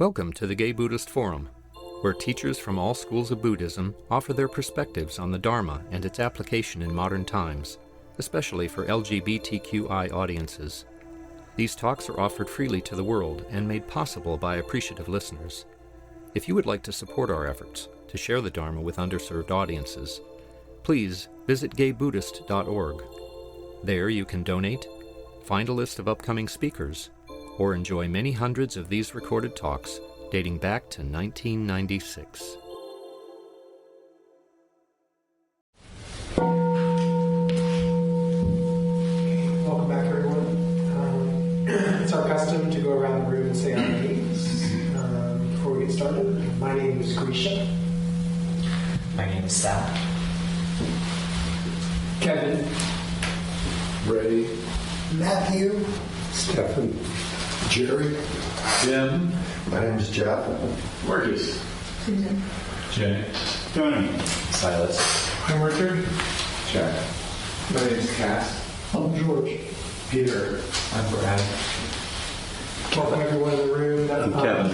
Welcome to the Gay Buddhist Forum, where teachers from all schools of Buddhism offer their perspectives on the Dharma and its application in modern times, especially for LGBTQI audiences. These talks are offered freely to the world and made possible by appreciative listeners. If you would like to support our efforts to share the Dharma with underserved audiences, please visit gaybuddhist.org. There you can donate, find a list of upcoming speakers, or enjoy many hundreds of these recorded talks dating back to 1996. Welcome back, everyone. It's our custom to go around the room and say our names before we get started. My name is Griffin. My name is Sal. Kevin. Ray. Matthew. Stephen. Jerry. Jim. My name is Jeff. Marcus. Jay. Tony. Silas. I'm Richard. Jack. My name is Cass. I'm George. Peter. I'm Brad. Welcome, everyone in the room. I'm Kevin.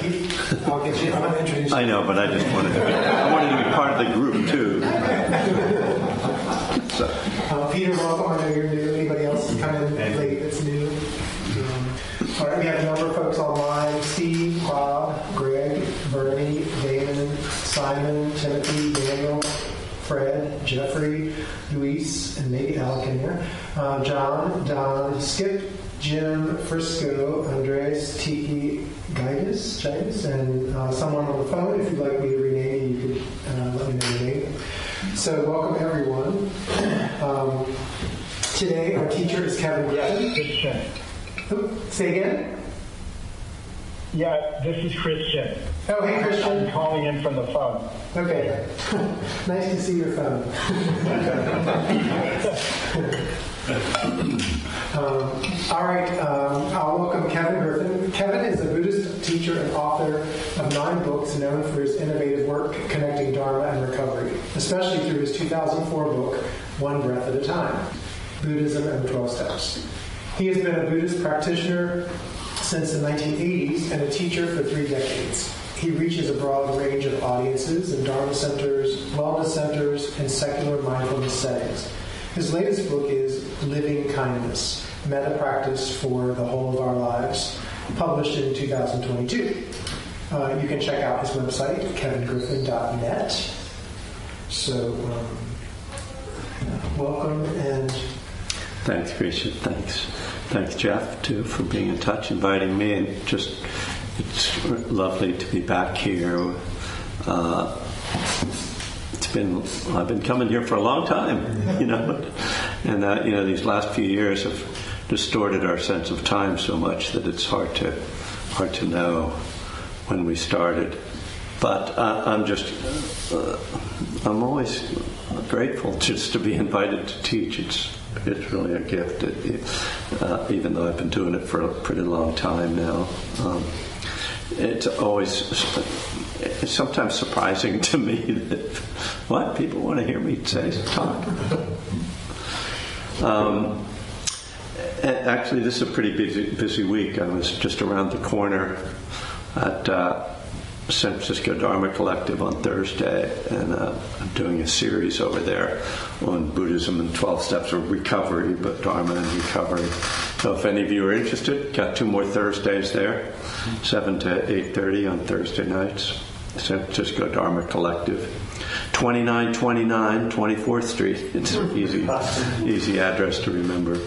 I'll get you. I'm going to introduce you. I know, but I just wanted to be part of the group too. So. Peter, welcome. I know you're new. Anybody else is kind of late that's new? All right, we have a number of folks online. Steve, Bob, Greg, Bernie, Damon, Simon, Timothy, Daniel, Fred, Jeffrey, Luis, and maybe Alec in there. John, Don, Skip, Jim, Frisco, Andres, Tiki, Gaius, and someone on the phone. If you'd like me to rename you, you could let me know your name. So welcome, everyone. Today, our teacher is Kevin Griffin. Christian. Say again? Yeah, this is Christian. Oh, hey, Christian. I'm calling in from the phone. Okay. Nice to see your phone. All right. I'll welcome Kevin Griffin. Kevin is a Buddhist teacher and author of 9 books known for his innovative work connecting Dharma and recovery, especially through his 2004 book, One Breath at a Time, Buddhism and the 12 Steps. He has been a Buddhist practitioner since the 1980s and a teacher for 3 decades. He reaches a broad range of audiences in Dharma centers, wellness centers, and secular mindfulness settings. His latest book is Living Kindness, Metta Practice for the Whole of Our Lives, published in 2022. You can check out his website, kevingriffin.net. So, welcome and... Thanks, Christian. Thanks, Jeff, too, for being in touch, inviting me, and it's lovely to be back here. I've been coming here for a long time, and these last few years have distorted our sense of time so much that it's hard to know when we started. But I'm always grateful just to be invited to teach. It's really a gift, even though I've been doing it for a pretty long time now. It's sometimes surprising to me that people want to hear me talk. Actually, this is a pretty busy week. I was just around the corner at San Francisco Dharma Collective on Thursday, and I'm doing a series over there on Buddhism and 12 Steps of Recovery, but Dharma and Recovery. So if any of you are interested, got 2 more Thursdays there, 7 to 8:30 on Thursday nights. San Francisco Dharma Collective, 2929 24th Street. It's an easy address to remember.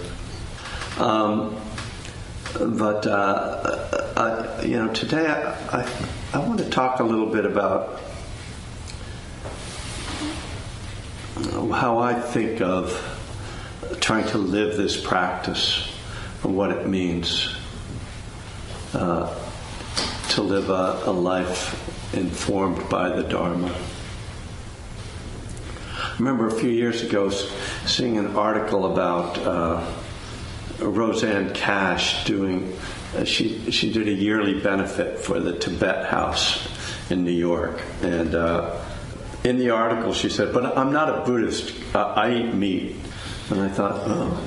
Today I want to talk a little bit about how I think of trying to live this practice and what it means to live a life informed by the Dharma. I remember a few years ago seeing an article about Roseanne Cash doing. She did a yearly benefit for the Tibet House in New York, and in the article she said, "But I'm not a Buddhist. I eat meat." And I thought, oh,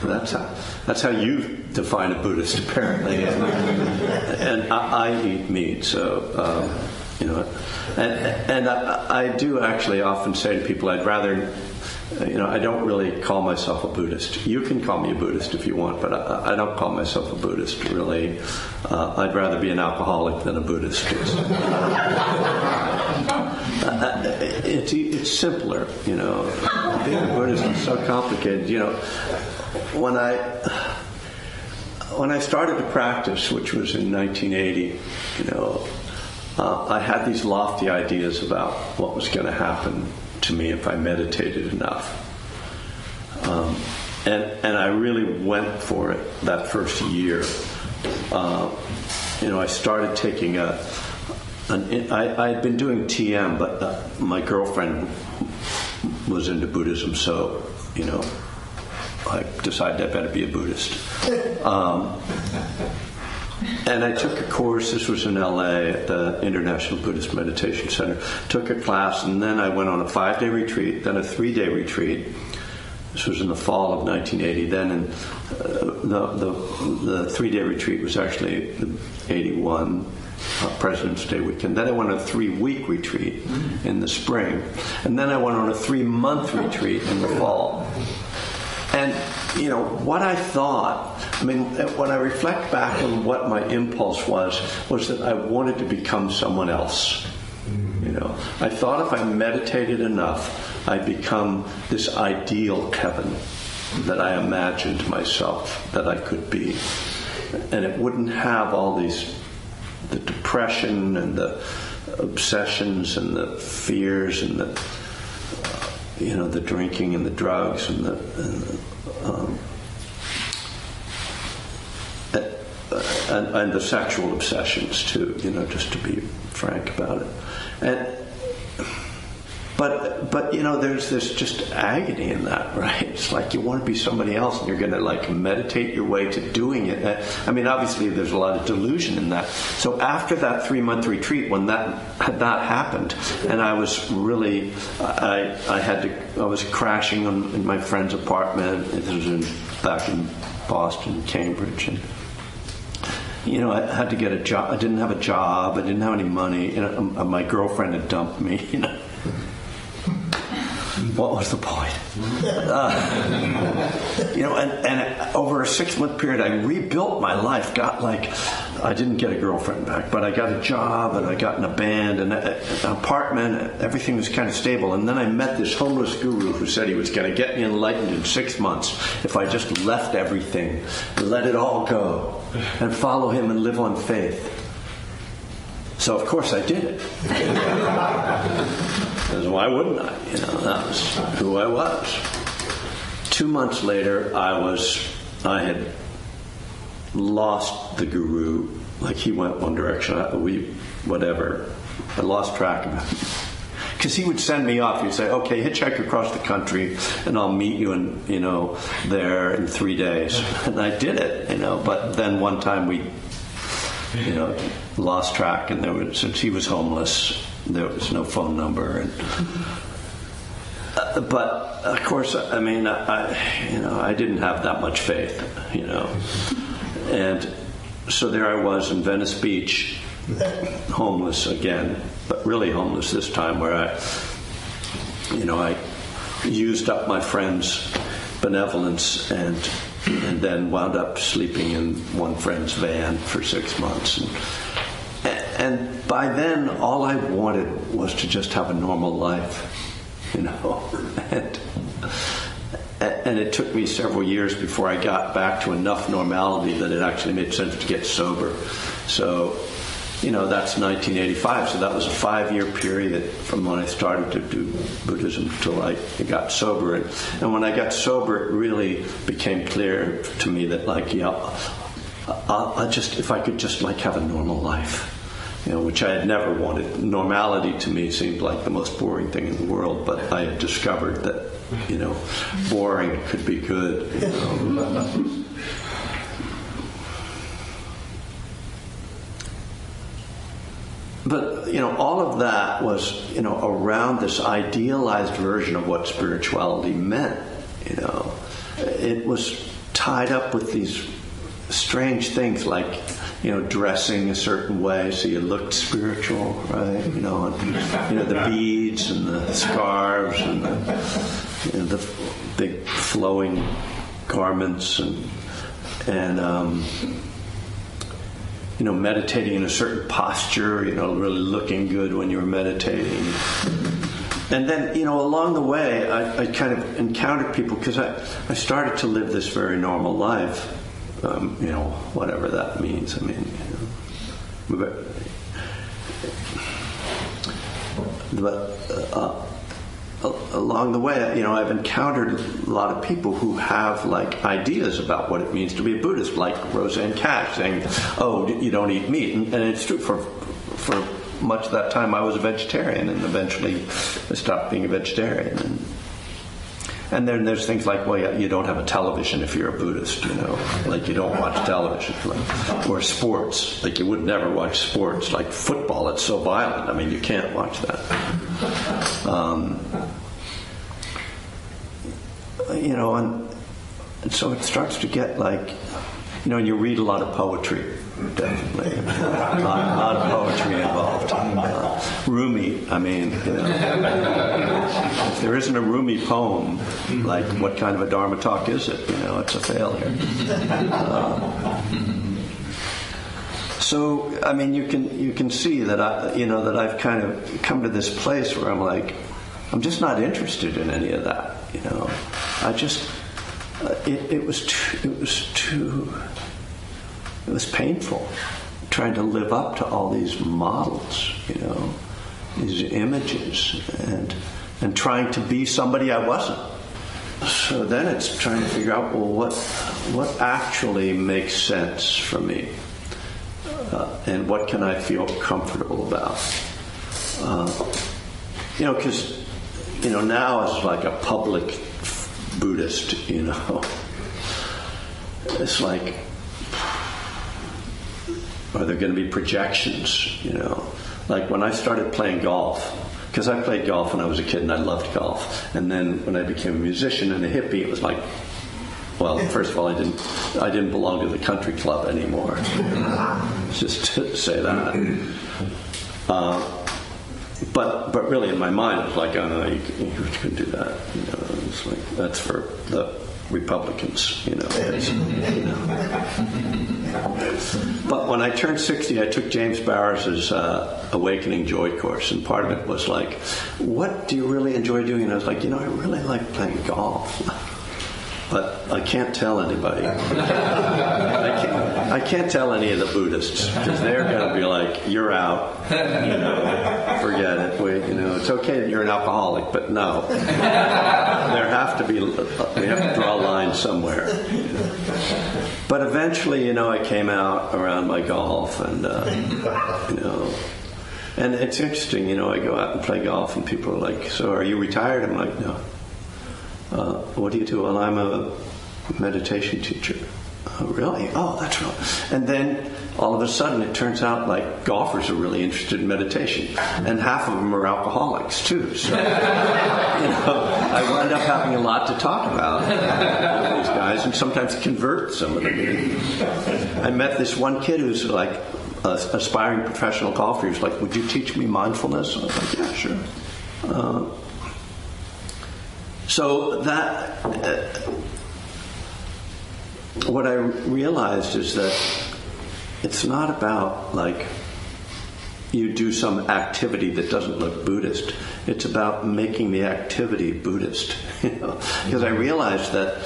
that's how you define a Buddhist, apparently. And I eat meat, so, and I do actually often say to people, I'd rather, I don't really call myself a Buddhist. You can call me a Buddhist if you want, but I don't call myself a Buddhist, really. I'd rather be an alcoholic than a Buddhist. It's simpler, Being a Buddhist is so complicated. When I started to practice, which was in 1980, I had these lofty ideas about what was going to happen to me if I meditated enough. And I really went for it that first year. I started taking I had been doing TM, but my girlfriend was into Buddhism, so, I decided I better be a Buddhist. And I took a course, this was in LA at the International Buddhist Meditation Center. Took a class, and then I went on a 5-day retreat, then a 3-day retreat. This was in the fall of 1980. Then the 3-day retreat was actually the 81 President's Day weekend. Then I went on a 3-week retreat in the spring. And then I went on a 3-month retreat in the fall. And, what I thought, when I reflect back on what my impulse was that I wanted to become someone else. I thought if I meditated enough, I'd become this ideal Kevin that I imagined myself that I could be. And it wouldn't have all the depression and the obsessions and the fears and the drinking and the drugs and the sexual obsessions too, just to be frank about it. But there's this just agony in that, right? It's like you want to be somebody else, and you're going to meditate your way to doing it. Obviously there's a lot of delusion in that. So after that 3-month retreat, when that happened, and I was really, I was crashing in my friend's apartment. It was back in Boston, Cambridge, and I had to get a job. I didn't have a job. I didn't have any money. My girlfriend had dumped me. What was the point? And over a 6-month period, I rebuilt my life. I didn't get a girlfriend back, but I got a job, and I got in a band, and an apartment. Everything was kind of stable. And then I met this homeless guru who said he was going to get me enlightened in 6 months if I just left everything and let it all go and follow him and live on faith. So of course I did it. Because why wouldn't I? That was who I was. 2 months later, I had lost the guru. He went one direction. I lost track of him. Because he would send me off. He'd say, "Okay, hitchhike across the country, and I'll meet you there in 3 days." And I did it, But then one time we, lost track, and since he was homeless, there was no phone number. But of course, I didn't have that much faith, And so there I was in Venice Beach, homeless again, but really homeless this time, where I used up my friend's benevolence and then wound up sleeping in one friend's van for 6 months. And by then, all I wanted was to just have a normal life, And it took me several years before I got back to enough normality that it actually made sense to get sober. So, that's 1985. So that was a 5-year period from when I started to do Buddhism till I got sober. And when I got sober, it really became clear to me that, if I could just have a normal life. Which I had never wanted. Normality to me seemed like the most boring thing in the world, but I had discovered that, boring could be good. But, all of that was, around this idealized version of what spirituality meant. It was tied up with these strange things like, dressing a certain way so you looked spiritual, right? And, the beads and the scarves and the big flowing garments and meditating in a certain posture, really looking good when you were meditating. And then, along the way, I kind of encountered people because I started to live this very normal life, whatever that means. I mean, along the way, I've encountered a lot of people who have ideas about what it means to be a Buddhist, like Roseanne Cash saying, "Oh, you don't eat meat," and it's true. For much of that time, I was a vegetarian, and eventually I stopped being a vegetarian. And then there's things like, well, you don't have a television if you're a Buddhist, like you don't watch television, or sports, like you would never watch sports, like football. It's so violent. I mean, you can't watch that. And so it starts to get and you read a lot of poetry, definitely. A lot of poetry involved. Rumi, I mean, if there isn't a Rumi poem, what kind of a Dharma talk is it? It's a failure. So, I mean, you can see that that I've kind of come to this place where I'm just not interested in any of that. It was painful trying to live up to all these models, these images, and trying to be somebody I wasn't. So then it's trying to figure out, well, what actually makes sense for me, and what can I feel comfortable about? Because now as a public Buddhist, it's are there going to be projections? Like when I started playing golf, because I played golf when I was a kid and I loved golf, and then when I became a musician and a hippie, it was well, first of all, I didn't belong to the country club anymore. Just to say that. But really, in my mind, it was oh no, you couldn't do that. It's that's for the Republicans, But when I turned 60, I took James Barris's Awakening Joy course, and part of it was what do you really enjoy doing? And I was I really like playing golf. But I can't tell anybody. I can't tell any of the Buddhists, because they're going to be you're out. Forget it. It's okay that you're an alcoholic, but no. We have to draw a line somewhere. But eventually, I came out around my golf, and and it's interesting. I go out and play golf, and people are "So are you retired?" I'm no. What do you do? Well, I'm a meditation teacher. Oh, really? Oh, that's right. And then all of a sudden it turns out golfers are really interested in meditation, and half of them are alcoholics too. So I wind up having a lot to talk about with these guys, and sometimes convert some of them. I met this one kid who's an aspiring professional golfer. He was "Would you teach me mindfulness?" I was "Yeah, sure." So that, what I realized is that it's not about you do some activity that doesn't look Buddhist. It's about making the activity Buddhist. Because I realized that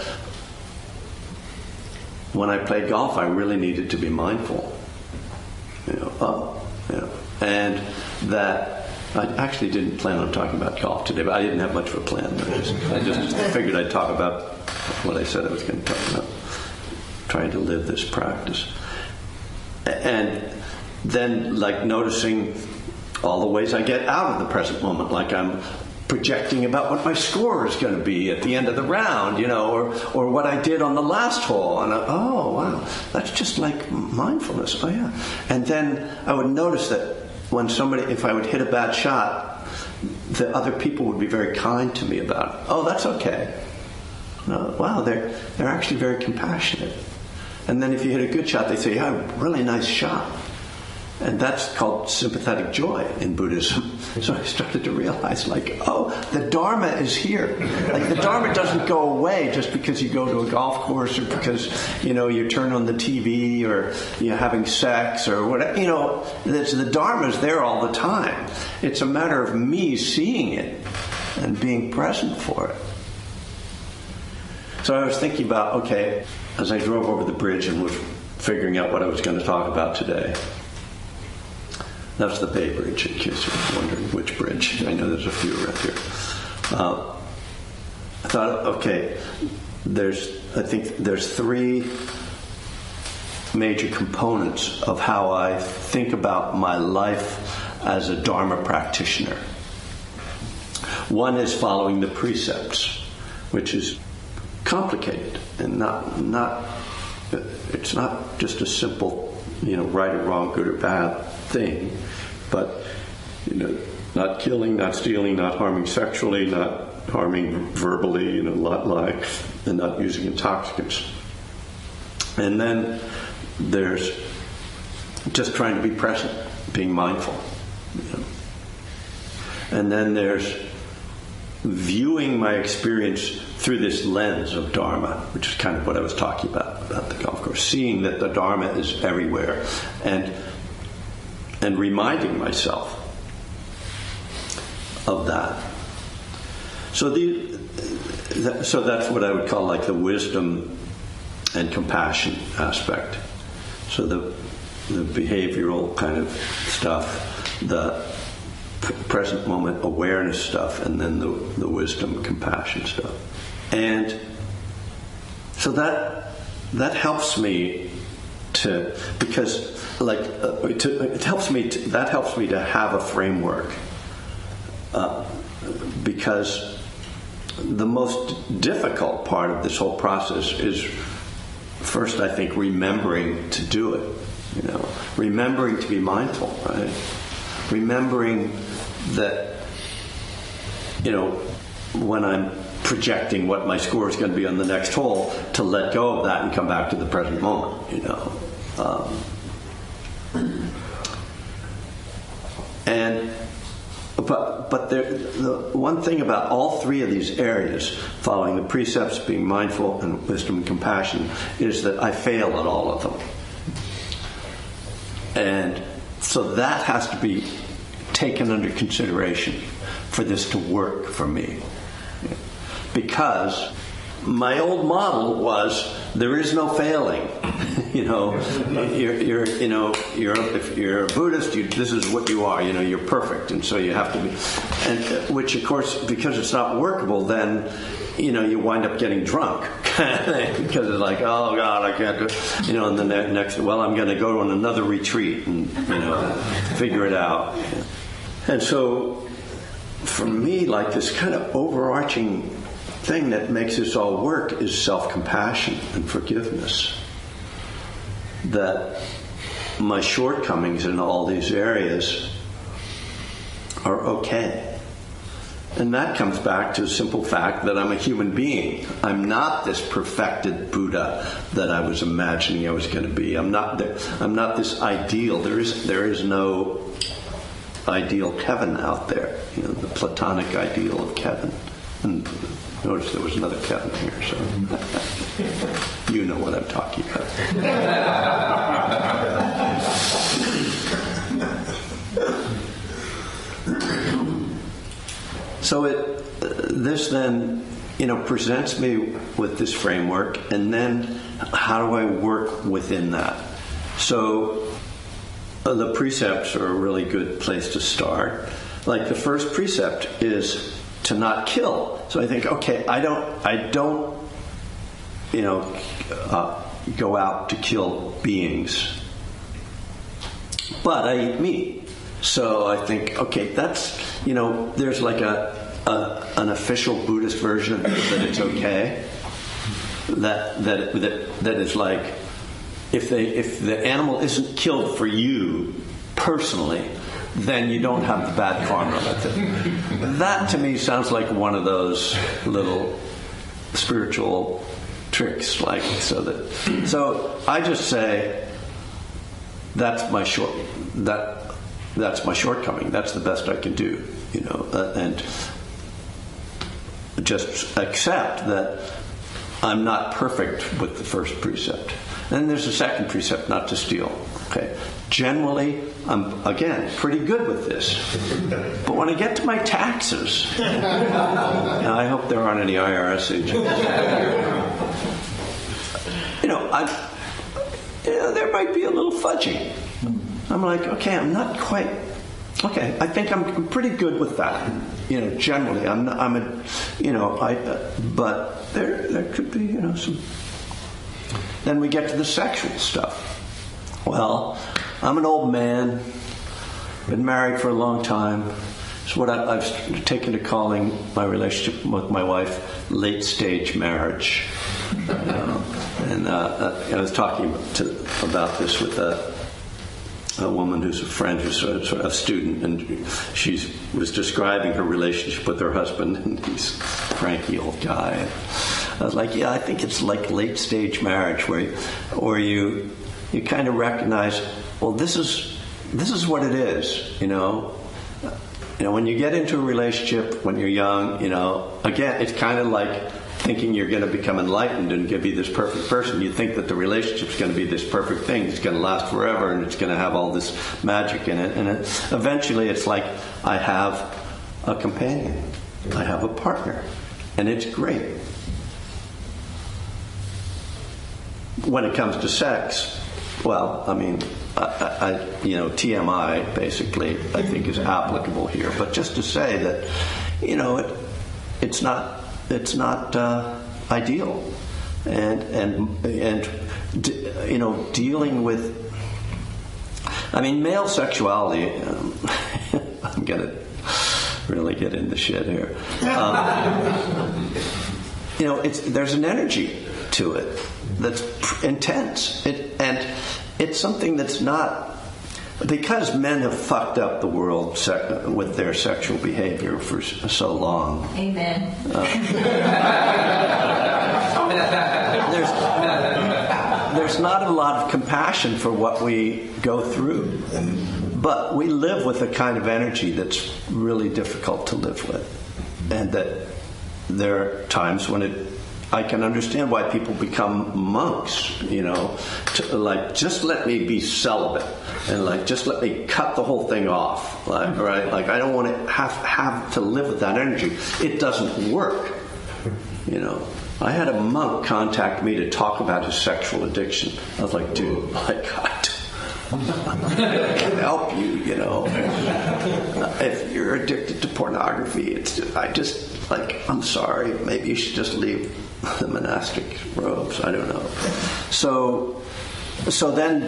when I played golf, I really needed to be mindful. And that. I actually didn't plan on talking about golf today, but I didn't have much of a plan. I just figured I'd talk about what I said I was going to talk about, trying to live this practice. And then, noticing all the ways I get out of the present moment, I'm projecting about what my score is going to be at the end of the round, or what I did on the last hole. And oh, wow, that's just mindfulness. Oh, yeah. And then I would notice that if I would hit a bad shot, the other people would be very kind to me about it. Oh, that's okay. Wow, they're actually very compassionate. And then if you hit a good shot, they say, yeah, really nice shot. And that's called sympathetic joy in Buddhism. So I started to realize, like, oh, the Dharma is here. Like, the Dharma doesn't go away just because you go to a golf course or because, you turn on the TV or you're having sex or whatever. The Dharma is there all the time. It's a matter of me seeing it and being present for it. So I was thinking about, okay, as I drove over the bridge and was figuring out what I was going to talk about today. That's the Bay Bridge, in case you're wondering which bridge. I know there's a few around here. I thought, okay, I think there's three major components of how I think about my life as a Dharma practitioner. One is following the precepts, which is complicated and it's not just a simple, right or wrong, good or bad thing, but not killing, not stealing, not harming sexually, not harming verbally, not lying, and not using intoxicants. And then there's just trying to be present, being mindful. And then there's viewing my experience through this lens of Dharma, which is kind of what I was talking about the golf course, seeing that the Dharma is everywhere, and reminding myself of that. So that's what I would call like the wisdom and compassion aspect. So the behavioral kind of stuff, the present moment awareness stuff, and then the wisdom compassion stuff. And so that helps me to, because it helps me to have a framework, because the most difficult part of this whole process is first, I think, remembering to do it, remembering to be mindful, right? Remembering that, when I'm projecting what my score is going to be on the next hole, to let go of that and come back to the present moment, But the one thing about all three of these areas, following the precepts, being mindful, and wisdom and compassion, is that I fail at all of them. And so that has to be taken under consideration for this to work for me. Because my old model was there is no failing. If you're a Buddhist, this is what you are. You're perfect, and so you have to be. And which, of course, because it's not workable, then you wind up getting drunk because it's like, oh God, I can't do it. And the next, well, I'm going to go on another retreat and figure it out. And so, for me, like this kind of overarching thing that makes this all work is self-compassion and forgiveness. That my shortcomings in all these areas are okay. And that comes back to the simple fact that I'm a human being. I'm not this perfected Buddha that I was imagining I was going to be. I'm not this ideal. There is no ideal Kevin out there. The Platonic ideal of Kevin. And notice there was another Kevin here, so you know what I'm talking about. So this then, presents me with this framework, and then how do I work within that? So the precepts are a really good place to start. Like the first precept is to not kill. So I think, okay, I don't, go out to kill beings, but I eat meat. So I think, okay, that's, there's like an official Buddhist version of it, that it's okay. That is like, if the animal isn't killed for you personally, then you don't have the bad karma with it. That to me sounds like one of those little spiritual tricks, like so I just say that's my shortcoming. That's the best I can do, and just accept that I'm not perfect with the first precept. And then there's a second precept, not to steal. Okay. Generally, I'm, again, pretty good with this. But when I get to my taxes, now I hope there aren't any IRS agents. There might be a little fudging. I'm like, okay, I'm not quite. Okay, I think I'm pretty good with that. Generally, but there could be, some. Then we get to the sexual stuff. Well, I'm an old man, been married for a long time. It's what I've taken to calling my relationship with my wife late stage marriage. And I was talking about this with a woman who's a friend, who's sort of a student, and she was describing her relationship with her husband, and he's a cranky old guy. And I was like, yeah, I think it's like late stage marriage where you kind of recognize, well, this is what it is, when you get into a relationship when you're young, again, it's kind of like thinking you're going to become enlightened and be this perfect person. You think that the relationship's going to be this perfect thing. It's going to last forever and it's going to have all this magic in it. And eventually it's like, I have a companion. I have a partner. And it's great. When it comes to sex, well, I mean, TMI basically, I think is applicable here. But just to say that, it's not ideal, and dealing with, male sexuality. I'm gonna really get into shit here. There's an energy to it that's intense. It's something that's not. Because men have fucked up the world with their sexual behavior for so long. Amen. There's not a lot of compassion for what we go through. But we live with a kind of energy that's really difficult to live with. And that there are times when I can understand why people become monks, just let me be celibate and just let me cut the whole thing off, right? I don't want to have to live with that energy. It doesn't work, I had a monk contact me to talk about his sexual addiction. I was like, dude, my God, I can help you, If you're addicted to pornography, I'm sorry, maybe you should just leave the monastic robes. I don't know. So then,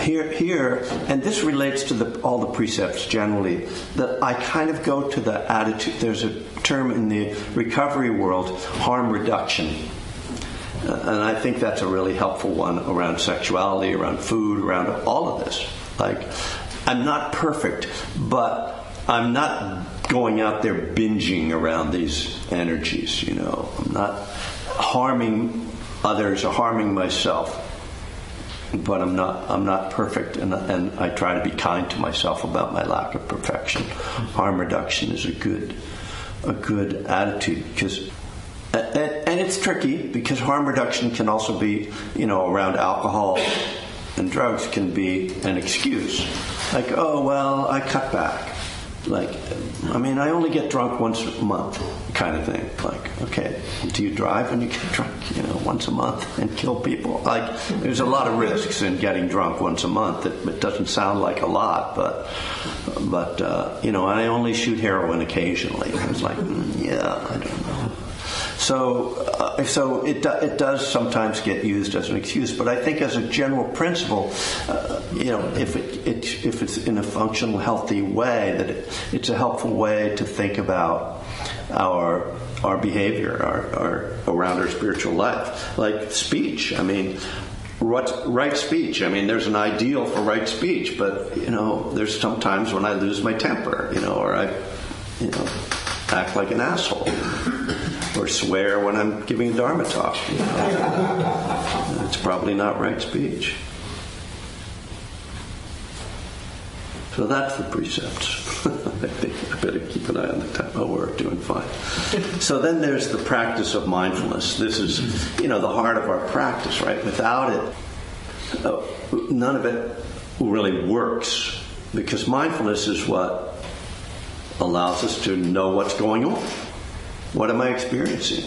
here, and this relates to all the precepts generally, that I kind of go to the attitude. There's a term in the recovery world, harm reduction. And I think that's a really helpful one around sexuality, around food, around all of this. I'm not perfect, but I'm not going out there binging around these energies, I'm not harming others or harming myself, but I'm not perfect, and I try to be kind to myself about my lack of perfection. Harm reduction is a good attitude, because and it's tricky because harm reduction can also be, around alcohol and drugs can be an excuse, oh well, I cut back. I only get drunk once a month, kind of thing. Okay, do you drive when you get drunk, once a month and kill people? There's a lot of risks in getting drunk once a month. It doesn't sound like a lot, but I only shoot heroin occasionally. I was like, I don't know. So it does sometimes get used as an excuse, but I think as a general principle, if it's in a functional, healthy way, that it's a helpful way to think about our behavior, our around our spiritual life, like speech. What's right speech? There's an ideal for right speech, but there's some times when I lose my temper, or I act like an asshole. or swear when I'm giving a Dharma talk. You know? It's probably not right speech. So that's the precepts. I think I better keep an eye on the time. Oh, we're doing fine. So then there's the practice of mindfulness. This is, the heart of our practice, right? Without it, none of it really works, because mindfulness is what allows us to know what's going on. What am I experiencing?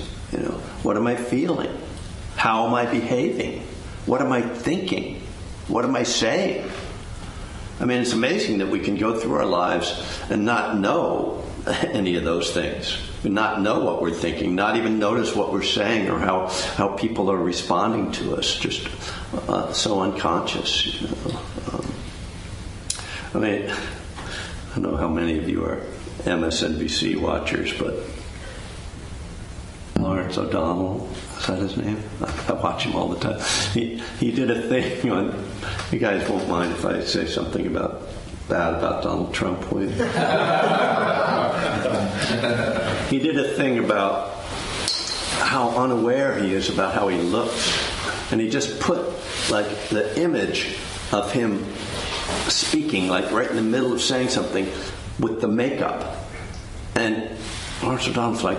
What am I feeling? How am I behaving? What am I thinking? What am I saying? I mean, it's amazing that we can go through our lives and not know any of those things, not know what we're thinking, not even notice what we're saying or how people are responding to us, just so unconscious. I mean, I don't know how many of you are MSNBC watchers, but Lawrence O'Donnell, is that his name? I watch him all the time. He did a thing on, you guys won't mind if I say something bad about Donald Trump, will you? He did a thing about how unaware he is about how he looks. And he just put like the image of him speaking, like right in the middle of saying something with the makeup. And Lawrence O'Donnell's like,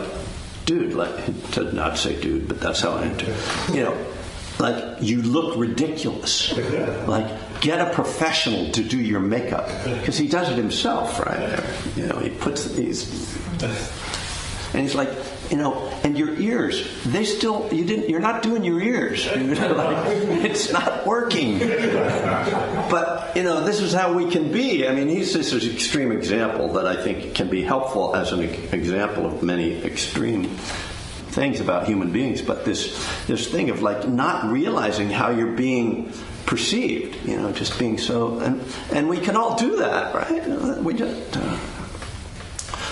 dude, like, he did not say dude, but that's how I enter. Like, you look ridiculous. Like, get a professional to do your makeup. Because he does it himself, right? He puts these... And he's like, and your ears, you're not doing your ears. It's not working. But, this is how we can be. I mean, this is an extreme example that I think can be helpful as an example of many extreme things about human beings. But this thing of like not realizing how you're being perceived, just being so, and we can all do that, right? We just...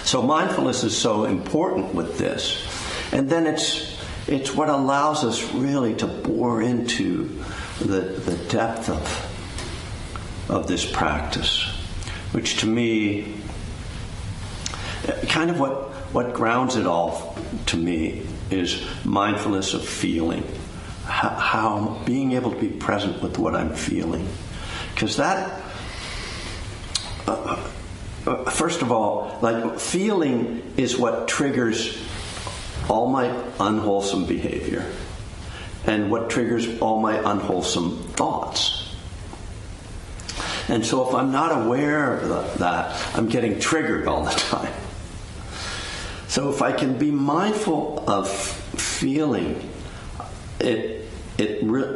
So mindfulness is so important with this. And then it's what allows us really to bore into the depth of this practice, which to me, kind of what grounds it all to me is mindfulness of feeling. How being able to be present with what I'm feeling. Because that... first of all, like feeling is what triggers all my unwholesome behavior and what triggers all my unwholesome thoughts. And so if I'm not aware of that, I'm getting triggered all the time. So if I can be mindful of feeling, it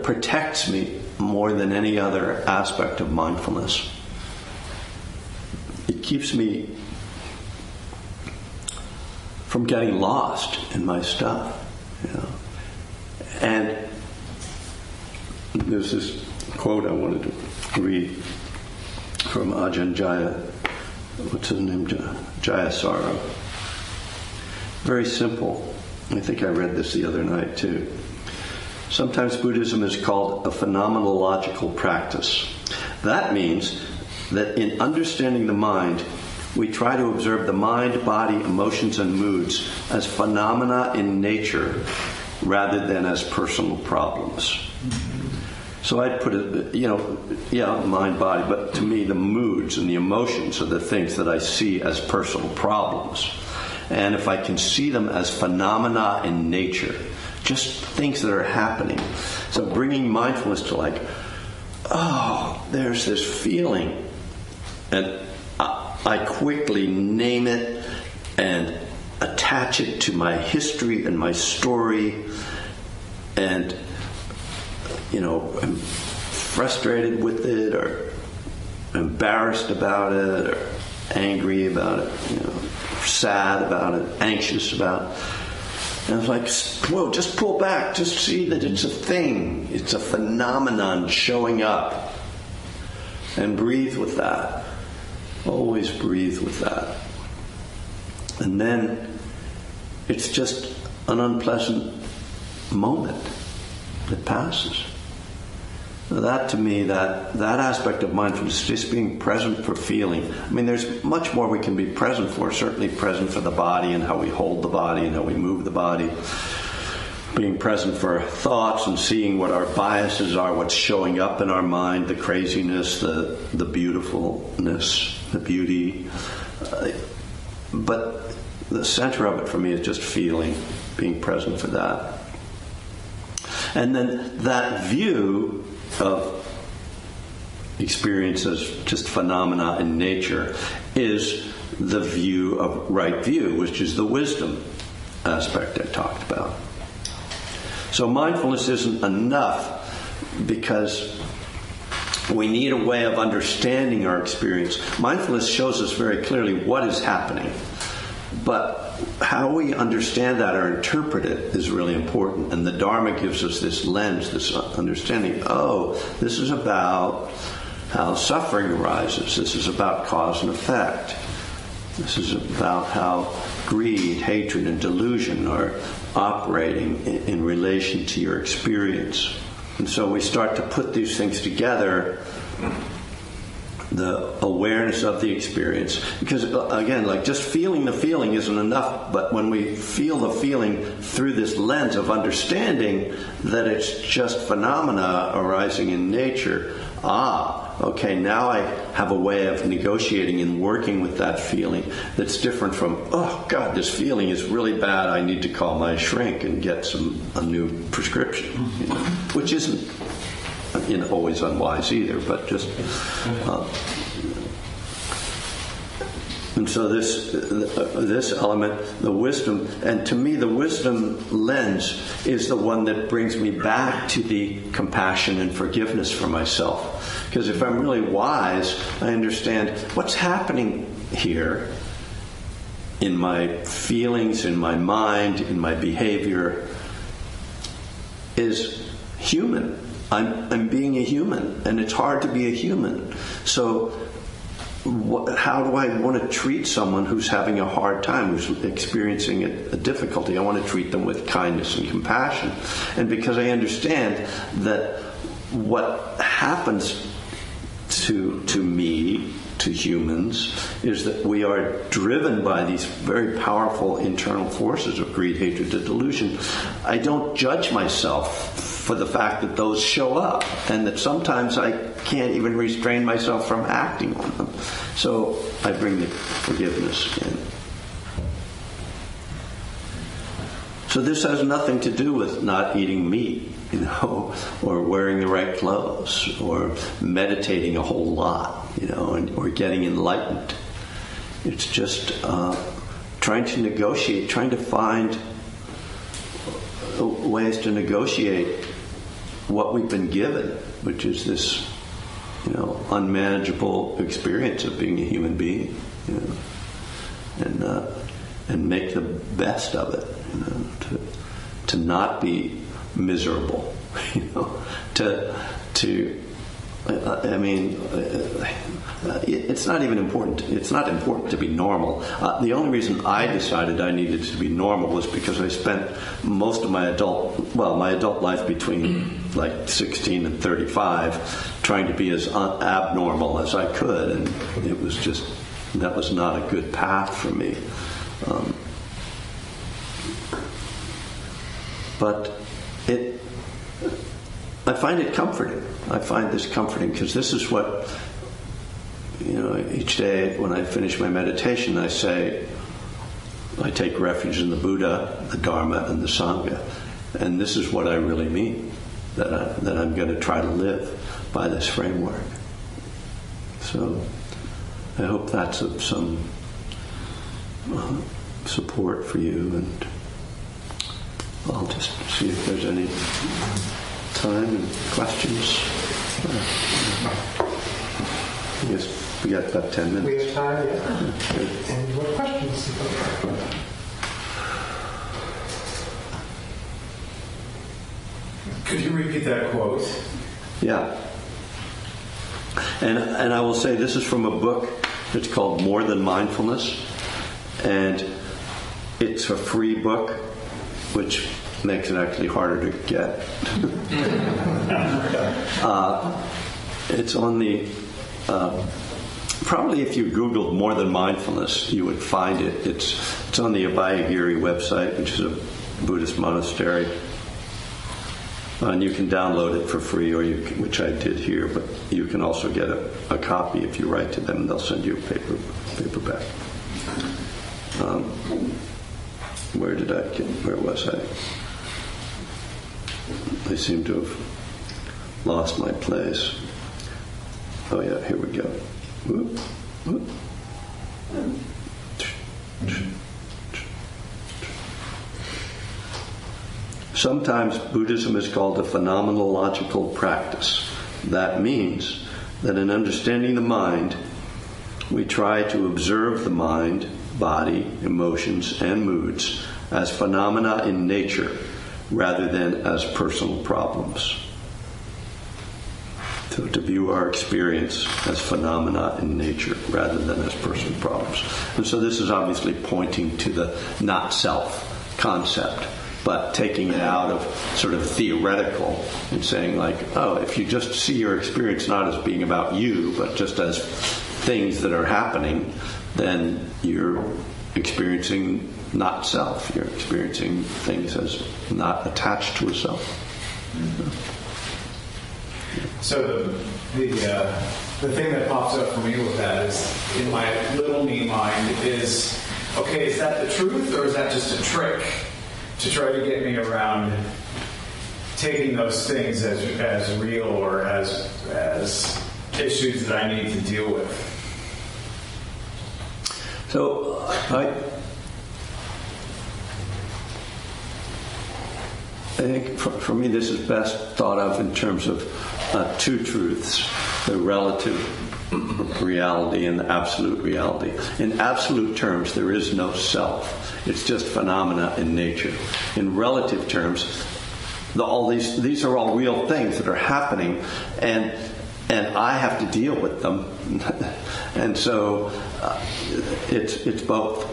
protects me more than any other aspect of mindfulness. It keeps me from getting lost in my stuff, And there's this quote I wanted to read from Ajahn Jaya. What's his name? Jayasaro. Very simple. I think I read this the other night too. Sometimes Buddhism is called a phenomenological practice. That means that in understanding the mind, we try to observe the mind, body, emotions, and moods as phenomena in nature rather than as personal problems. So I'd put it, mind, body, but to me the moods and the emotions are the things that I see as personal problems. And if I can see them as phenomena in nature, just things that are happening. So bringing mindfulness to like, oh, there's this feeling. And I quickly name it and attach it to my history and my story, and I'm frustrated with it or embarrassed about it or angry about it, sad about it, anxious about it. And I was like, whoa, just pull back, just see that it's a thing, it's a phenomenon showing up, and breathe with that. Always breathe with that. And then it's just an unpleasant moment that passes. So that, to me, that aspect of mindfulness, just being present for feeling. I mean, there's much more we can be present for, certainly present for the body and how we hold the body and how we move the body. Being present for thoughts and seeing what our biases are, what's showing up in our mind, the craziness, the beautifulness, the beauty. But the center of it for me is just feeling, being present for that. And then that view of experience as just phenomena in nature is the view of right view, which is the wisdom aspect I talked about. So mindfulness isn't enough because we need a way of understanding our experience. Mindfulness shows us very clearly what is happening, but how we understand that or interpret it is really important. And the Dharma gives us this lens, this understanding. Oh, this is about how suffering arises. This is about cause and effect. This is about how greed, hatred, and delusion are operating in relation to your experience. And so we start to put these things together, the awareness of the experience. Because, again, like just feeling the feeling isn't enough, but when we feel the feeling through this lens of understanding that it's just phenomena arising in nature, okay, now I have a way of negotiating and working with that feeling that's different from, oh, God, this feeling is really bad. I need to call my shrink and get a new prescription, which isn't always unwise either, but just... and so this element, the wisdom, and to me the wisdom lens is the one that brings me back to the compassion and forgiveness for myself. Because if I'm really wise, I understand what's happening here in my feelings, in my mind, in my behavior is human. I'm being a human, and it's hard to be a human. So how do I want to treat someone who's having a hard time, who's experiencing a difficulty? I want to treat them with kindness and compassion. And because I understand that what happens to me, to humans, is that we are driven by these very powerful internal forces of greed, hatred, and delusion. I don't judge myself for the fact that those show up, and that sometimes I can't even restrain myself from acting on them. So I bring the forgiveness in. So this has nothing to do with not eating meat, or wearing the right clothes, or meditating a whole lot, or getting enlightened. It's just trying to negotiate, trying to find ways to negotiate what we've been given, which is this, unmanageable experience of being a human being, and make the best of it, to not be miserable, it's not even important. It's not important to be normal. The only reason I decided I needed to be normal was because I spent most of my adult life between like 16 and 35 trying to be as abnormal as I could, and that was not a good path for me. But I find it comforting. I find this comforting because this is what, each day when I finish my meditation, I say, I take refuge in the Buddha, the Dharma, and the Sangha. And this is what I really mean, that I'm going to try to live by this framework. So I hope that's of some support for you, and I'll just see if there's any time and questions. I guess we got about 10 minutes. We have time, yeah. And what questions? Could you repeat that quote? Yeah. And I will say this is from a book that's called More Than Mindfulness, and it's a free book, which makes it actually harder to get. It's on the probably if you Googled more than mindfulness, you would find it. It's on the Abhayagiri website, which is a Buddhist monastery. And you can download it for free, which I did here, but you can also get a copy if you write to them, and they'll send you a paperback. Where was I? I seem to have lost my place. Oh yeah, here we go. Whoop, whoop. Sometimes Buddhism is called a phenomenological practice. That means that in understanding the mind, we try to observe the mind, body, emotions, and moods as phenomena in nature rather than as personal problems. So to view our experience as phenomena in nature rather than as personal problems. And so this is obviously pointing to the not self concept, but taking it out of sort of theoretical and saying like, oh, if you just see your experience not as being about you, but just as things that are happening, then you're experiencing not self. You're experiencing things as not attached to a self. So the thing that pops up for me with that is, in my little me mind, is, okay, is that the truth or is that just a trick to try to get me around taking those things as real or as issues that I need to deal with? So I think for me this is best thought of in terms of two truths: the relative reality and the absolute reality. In absolute terms, there is no self. It's just phenomena in nature. In relative terms, all these are all real things that are happening, and I have to deal with them. And so it's both,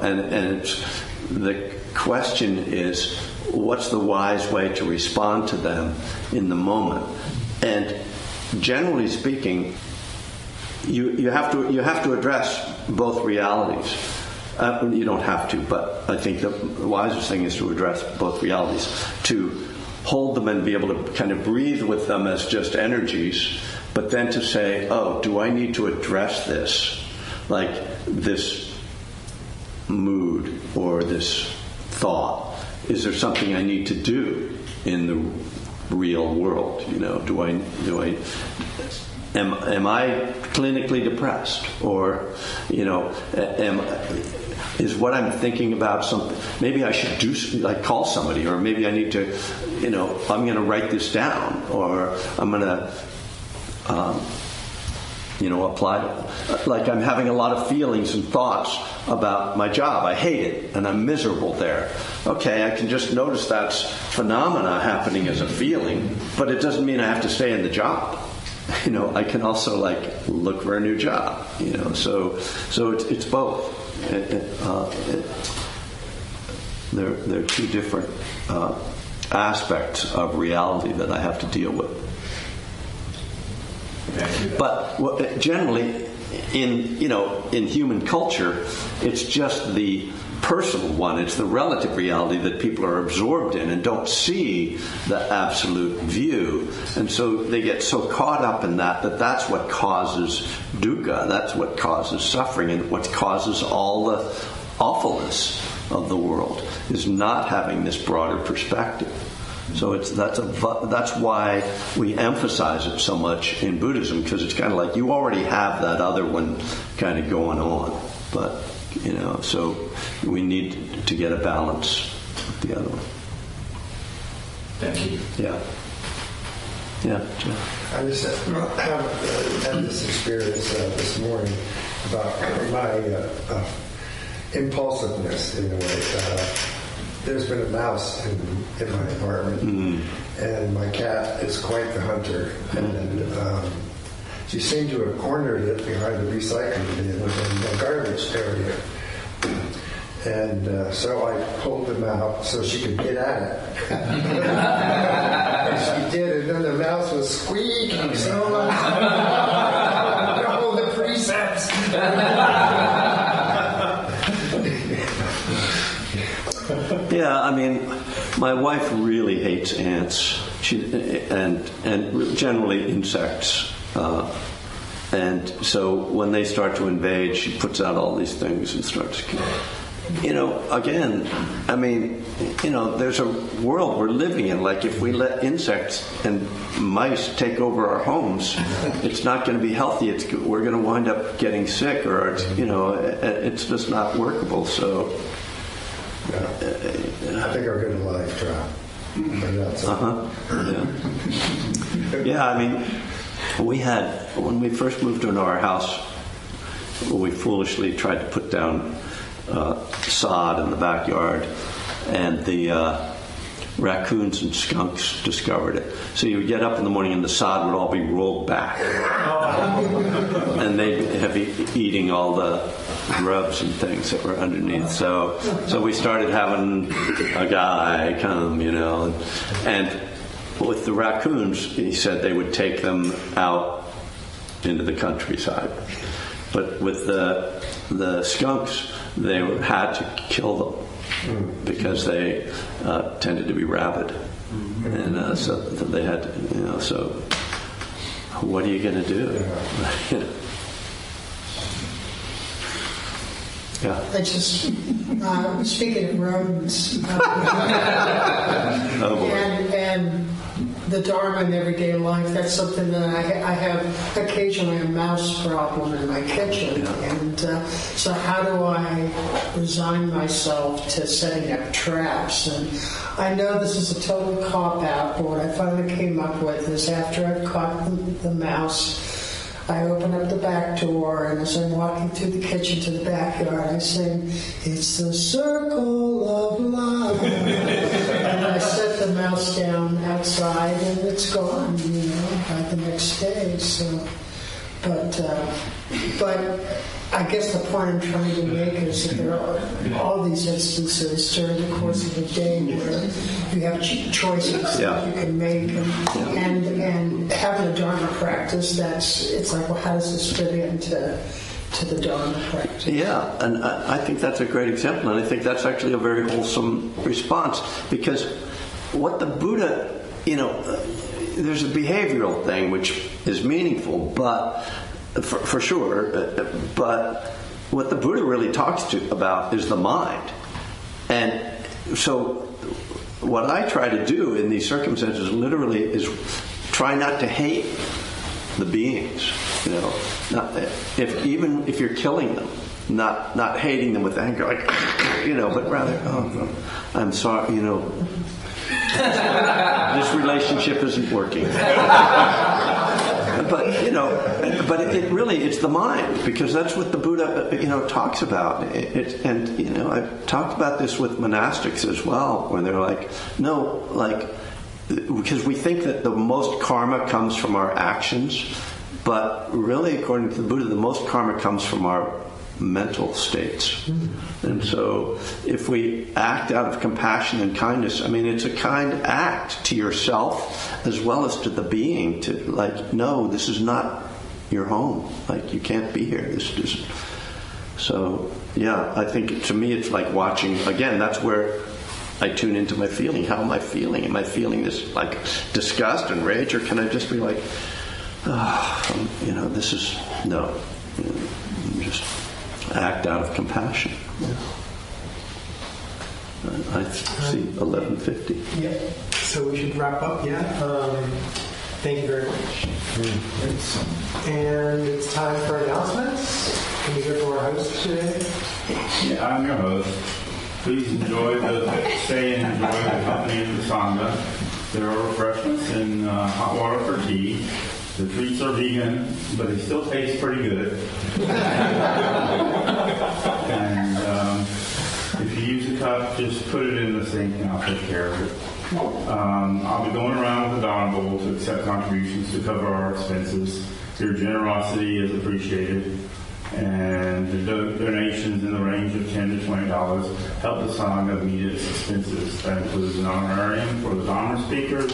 and it's, the question is, what's the wise way to respond to them in the moment? And generally speaking, you have to address both realities. You don't have to, but I think the wisest thing is to address both realities, to hold them and be able to kind of breathe with them as just energies, but then to say, oh, do I need to address this, like this mood or this thought? Is there something I need to do in the real world? Am I clinically depressed, or is what I'm thinking about something? Maybe I should do, like, call somebody, or maybe I need to, I'm going to write this down, or I'm going to, apply. Like, I'm having a lot of feelings and thoughts about my job. I hate it, and I'm miserable there. Okay, I can just notice that's phenomena happening as a feeling, but it doesn't mean I have to stay in the job. I can also look for a new job. So it's both. They're two different aspects of reality that I have to deal with. But generally, in human culture, it's just the personal one. It's the relative reality that people are absorbed in and don't see the absolute view. And so they get so caught up in that's what causes dukkha, that's what causes suffering, and what causes all the awfulness of the world is not having this broader perspective. So that's why we emphasize it so much in Buddhism, because it's kind of like you already have that other one kind of going on. But so we need to get a balance with the other one. Thank you. Yeah, Jeff. I just had this experience this morning about my impulsiveness, in a way. There's been a mouse in my apartment, and my cat is quite the hunter. And she seemed to have cornered it behind the recycling bin in the garbage area. And so I pulled them out so she could get at it. And she did, and then the mouse was squeaking so much. No, the precepts. Yeah, I mean, my wife really hates ants. And generally insects. And so when they start to invade, she puts out all these things and starts, again, I mean, there's a world we're living in. Like, if we let insects and mice take over our homes, it's not going to be healthy. We're going to wind up getting sick, or it's just not workable. So, I think I'll get a live trap. Yeah, I mean, when we first moved into our house, we foolishly tried to put down sod in the backyard, and the raccoons and skunks discovered it. So you would get up in the morning and the sod would all be rolled back. And they'd have eating all the grubs and things that were underneath. So we started having a guy come, and with the raccoons, he said they would take them out into the countryside. But with the skunks, they had to kill them because they tended to be rabid. And so they had to, so what are you going to do? Yeah. I just, speaking of rodents, and the dharma in everyday life, that's something that I have occasionally a mouse problem in my kitchen. And so how do I resign myself to setting up traps? And I know this is a total cop-out, but what I finally came up with is after I've caught the mouse, I open up the back door, and as I'm walking through the kitchen to the backyard, I sing, "It's the circle of life." And I set the mouse down outside, and it's gone, by the next day. So, but I guess the point I'm trying to make is that there are all these instances during the course of the day where you have choices that you can make, and having a dharma practice, it's like, well, how does this fit into the dharma practice? Yeah, and I think that's a great example, and I think that's actually a very wholesome response, because what the Buddha, there's a behavioral thing which is meaningful, but for sure, but what the Buddha really talks about is the mind. And so what I try to do in these circumstances literally is try not to hate the beings, even if you're killing them, not hating them with anger, like, but rather, I'm sorry, this relationship isn't working. But it's the mind, because that's what the Buddha, talks about. I've talked about this with monastics as well, where they're like, no, because we think that the most karma comes from our actions, but really, according to the Buddha, the most karma comes from our mental states. And so if we act out of compassion and kindness, it's a kind act to yourself as well as to the being, to no, this is not your home, you can't be here, this is. So I think to me it's like watching, again, that's where I tune into my feeling. How am I feeling? Am I feeling this disgust and rage, or can I just be like, this is no, just act out of compassion. I see 11:50. Yeah. So we should wrap up. Yeah. Thank you very much. And it's time for announcements. Can we go to our host today? Yeah, I'm your host. Please stay and enjoy the company of the Sangha. There are refreshments and hot water for tea. The treats are vegan, but they still taste pretty good. And if you use a cup, just put it in the sink and I'll take care of it. I'll be going around with a Dharma bowl to accept contributions to cover our expenses. Your generosity is appreciated. And and the donations in the range of $10 to $20 help the Sangha meet its expenses. That includes an honorarium for the Dharma speakers,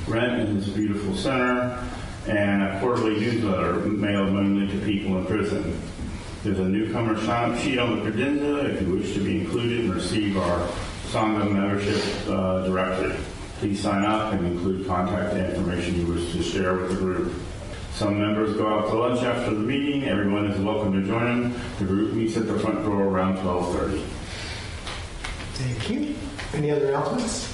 rent in this beautiful center, and a quarterly newsletter mailed mainly to people in prison. There's a newcomer sign-up sheet on the credenza if you wish to be included and receive our Sangha membership directory. Please sign up and include contact information you wish to share with the group. Some members go out to lunch after the meeting. Everyone is welcome to join them. The group meets at the front door around 12:30. Thank you. Any other announcements?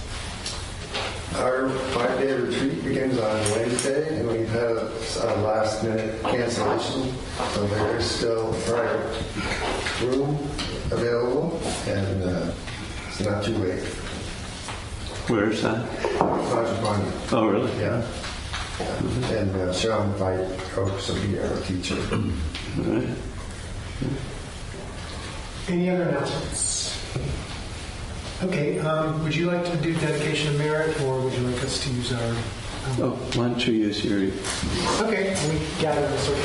Our 5-day retreat begins on Wednesday, and we've had a last-minute cancellation, so there is still private room available, and it's not too late. Where is that? Rajapani. Oh, really? Yeah. And Sean White hopes to be our teacher. All right. Any other announcements? Okay, would you like to do dedication of merit, or would you like us to use our... Oh, why don't you use your... Okay, we gather in a circle.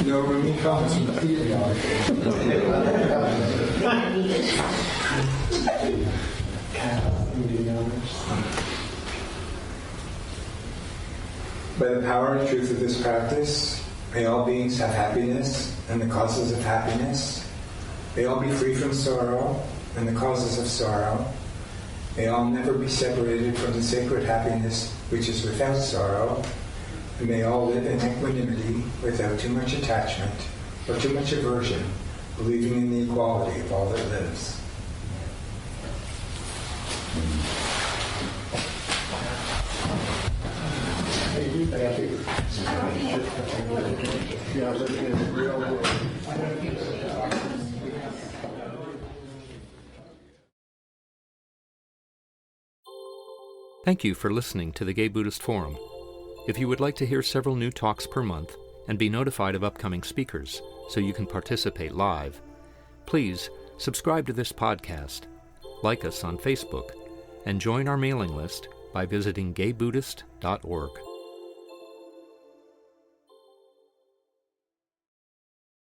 No room comes from the theater. By the power and truth of this practice, may all beings have happiness and the causes of happiness. May all be free from sorrow and the causes of sorrow. May all never be separated from the sacred happiness which is without sorrow. And may all live in equanimity without too much attachment or too much aversion, believing in the equality of all that lives. Thank you for listening to the Gay Buddhist Forum. If you would like to hear several new talks per month and be notified of upcoming speakers so you can participate live, please subscribe to this podcast, like us on Facebook, and join our mailing list by visiting gaybuddhist.org.